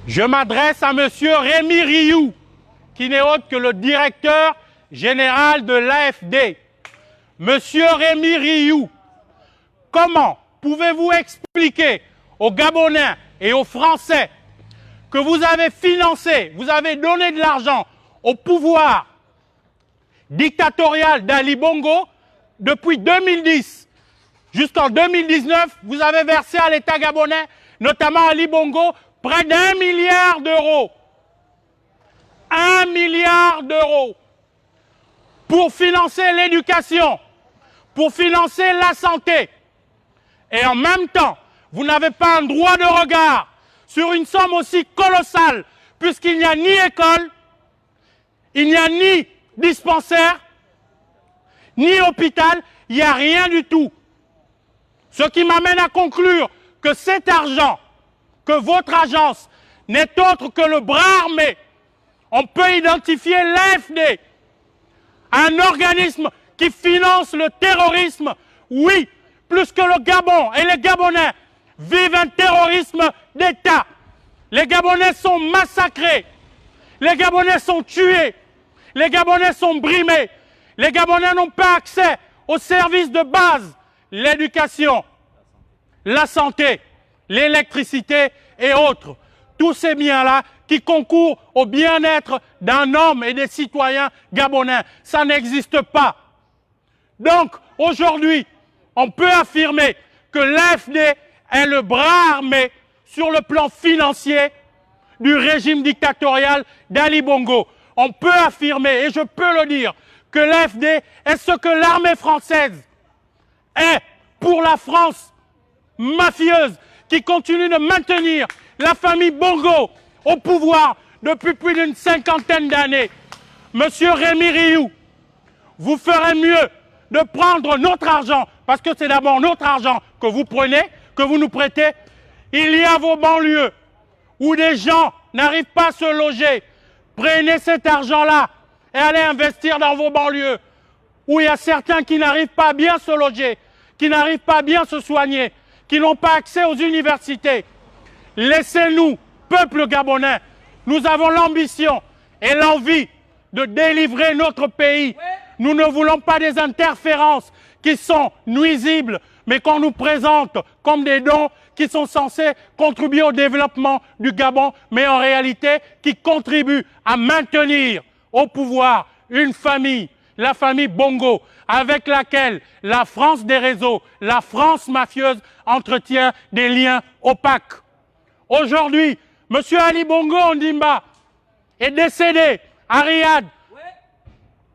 Je m'adresse à M. Rémi Rioux, qui n'est autre que le directeur général de l'AFD. Monsieur Rémi Rioux, comment pouvez-vous expliquer aux Gabonais et aux Français que vous avez financé, vous avez donné de l'argent au pouvoir dictatorial d'Ali Bongo depuis 2010 jusqu'en 2019, vous avez versé à l'État gabonais, notamment à Ali Bongo, près d'1 milliard d'euros. 1 milliard d'euros pour financer l'éducation, pour financer la santé. Et en même temps, vous n'avez pas un droit de regard sur une somme aussi colossale, puisqu'il n'y a ni école, il n'y a ni dispensaire, ni hôpital, il n'y a rien du tout. Ce qui m'amène à conclure que cet argent, que votre agence n'est autre que le bras armé. On peut identifier l'AFD, un organisme qui finance le terrorisme. Oui, plus que le Gabon et les Gabonais vivent un terrorisme d'État. Les Gabonais sont massacrés, les Gabonais sont tués, les Gabonais sont brimés, les Gabonais n'ont pas accès aux services de base, l'éducation, la santé, l'électricité et autres. Tous ces biens-là qui concourent au bien-être d'un homme et des citoyens gabonais. Ça n'existe pas. Donc, aujourd'hui, on peut affirmer que l'AFD est le bras armé sur le plan financier du régime dictatorial d'Ali Bongo. On peut affirmer, et je peux le dire, que l'AFD est ce que l'armée française est pour la France mafieuse qui continue de maintenir la famille Bongo au pouvoir depuis plus d'une cinquantaine d'années. Monsieur Rémi Rioux, vous ferez mieux de prendre notre argent, parce que c'est d'abord notre argent que vous prenez, que vous nous prêtez. Il y a vos banlieues où des gens n'arrivent pas à se loger. Prenez cet argent-là et allez investir dans vos banlieues où il y a certains qui n'arrivent pas à bien se loger, qui n'arrivent pas à bien se soigner, qui n'ont pas accès aux universités. Laissez-nous, peuple gabonais, nous avons l'ambition et l'envie de délivrer notre pays. Nous ne voulons pas des interférences qui sont nuisibles, mais qu'on nous présente comme des dons qui sont censés contribuer au développement du Gabon, mais en réalité qui contribuent à maintenir au pouvoir une famille, la famille Bongo, avec laquelle la France des réseaux, la France mafieuse, entretient des liens opaques. Aujourd'hui, M. Ali Bongo Ondimba est décédé à Riyad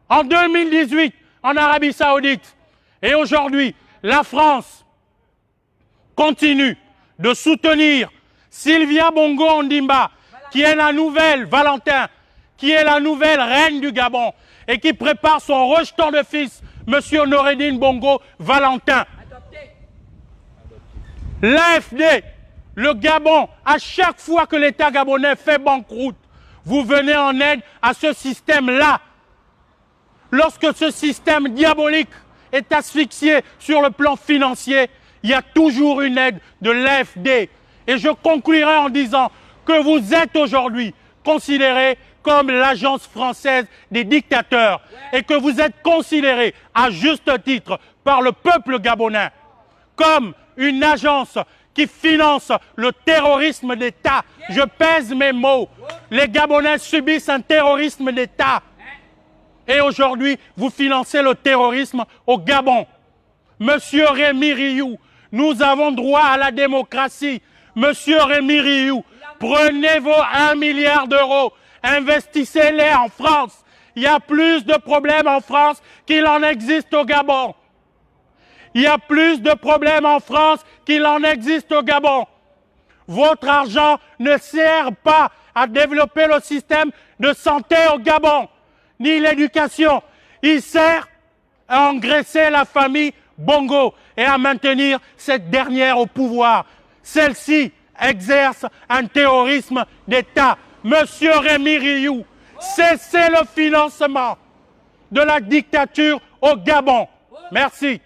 en 2018 en Arabie Saoudite. Et aujourd'hui, la France continue de soutenir Sylvia Bongo Ondimba, qui est la nouvelle Valentin, qui est la nouvelle reine du Gabon et qui prépare son rejeton de fils, M. Noureddine Bongo Valentin. L'AFD, le Gabon, à chaque fois que l'État gabonais fait banqueroute, vous venez en aide à ce système-là. Lorsque ce système diabolique est asphyxié sur le plan financier, il y a toujours une aide de l'AFD. Et je conclurai en disant que vous êtes aujourd'hui considérés comme l'agence française des dictateurs et que vous êtes considérés à juste titre par le peuple gabonais comme une agence qui finance le terrorisme d'État. Je pèse mes mots. Les Gabonais subissent un terrorisme d'État. Et aujourd'hui, vous financez le terrorisme au Gabon. Monsieur Rémi Rioux, nous avons droit à la démocratie. Monsieur Rémi Rioux, prenez vos 1 milliard d'euros, investissez-les en France. Il y a plus de problèmes en France qu'il en existe au Gabon. Il y a plus de problèmes en France qu'il en existe au Gabon. Votre argent ne sert pas à développer le système de santé au Gabon, ni l'éducation. Il sert à engraisser la famille Bongo et à maintenir cette dernière au pouvoir. Celle-ci exerce un terrorisme d'État. Monsieur Rémi Rioux, cessez le financement de la dictature au Gabon. Merci.